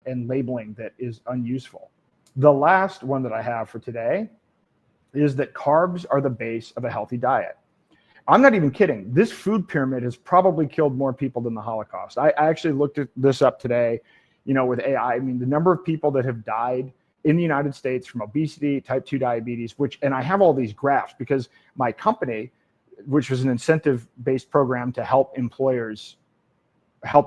and labeling that is unuseful. The last one that I have for today is that carbs are the base of a healthy diet. I'm not even kidding. This food pyramid has probably killed more people than the Holocaust. I actually looked at this up today, with AI. I mean, the number of people that have died in the United States from obesity, type 2 diabetes, and I have all these graphs because my company, which was an incentive-based program to help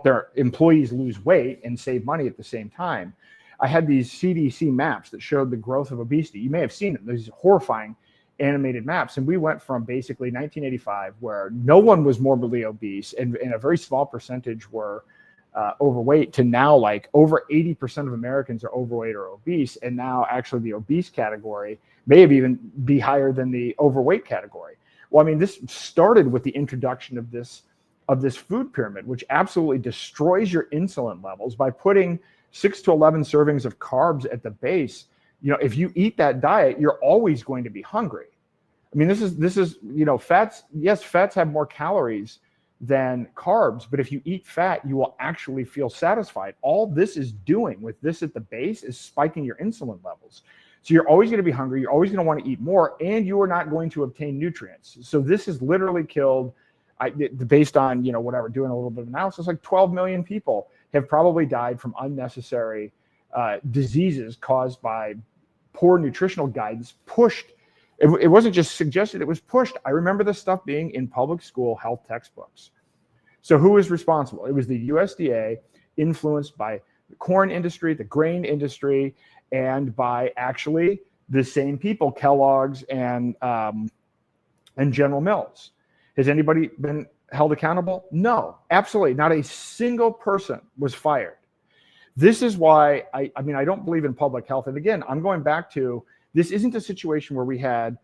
their employees lose weight and save money at the same time, I had these CDC maps that showed the growth of obesity. You may have seen them. These horrifying animated maps. And we went from basically 1985, where no one was morbidly obese and a very small percentage were overweight, to now like over 80% of Americans are overweight or obese. And now actually the obese category may have even be higher than the overweight category. Well, I mean, this started with the introduction of this food pyramid, which absolutely destroys your insulin levels by putting 6 to 11 servings of carbs at the base. If you eat that diet, you're always going to be hungry. I mean, this is fats. Yes, fats have more calories than carbs, but if you eat fat, you will actually feel satisfied. All this is doing with this at the base is spiking your insulin levels. So you're always going to be hungry. You're always going to want to eat more, and you are not going to obtain nutrients. So this has literally killed, based on, doing a little bit of analysis, like 12 million people have probably died from unnecessary diseases caused by poor nutritional guidance pushed. It wasn't just suggested, it was pushed. I remember this stuff being in public school health textbooks. So who was responsible? It was the USDA, influenced by the corn industry, the grain industry, and by actually the same people, Kellogg's and General Mills. Has anybody been held accountable? No, absolutely. Not a single person was fired. This is why I don't believe in public health. And again, I'm going back to, this isn't a situation where we had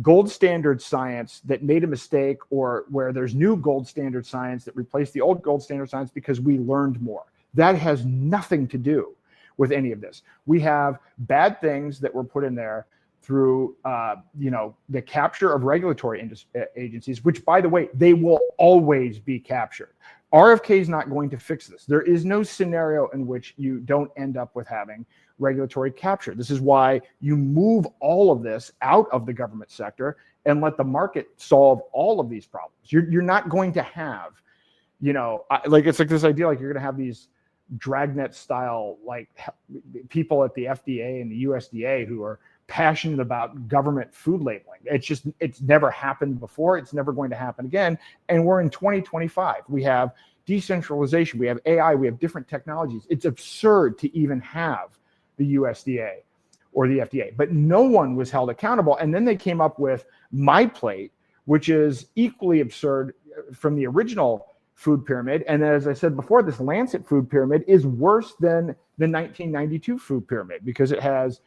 gold standard science that made a mistake, or where there's new gold standard science that replaced the old gold standard science because we learned more. That has nothing to do with any of this. We have bad things that were put in there through the capture of regulatory agencies, which, by the way, they will always be captured. RFK is not going to fix this. There is no scenario in which you don't end up with having regulatory capture. This is why you move all of this out of the government sector and let the market solve all of these problems. You're not going to have, it's like this idea, like you're going to have these dragnet style, like people at the FDA and the USDA who are passionate about government food labeling. It's never happened before. It's never going to happen again. And we're in 2025. We have decentralization. We have AI. We have different technologies. It's absurd to even have the USDA or the FDA, but no one was held accountable. And then they came up with My Plate, which is equally absurd from the original food pyramid. And as I said before, this Lancet food pyramid is worse than the 1992 food pyramid because it has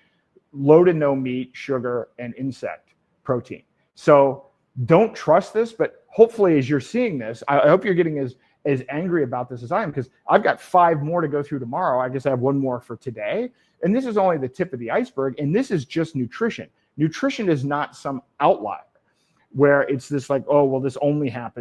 low to no meat, sugar, and insect protein. So don't trust this, but hopefully as you're seeing this, I hope you're getting as angry about this as I am, because I've got 5 more to go through tomorrow. I guess I have 1 more for today. And this is only the tip of the iceberg. And this is just nutrition. Nutrition is not some outlier where it's this like, oh, well, this only happens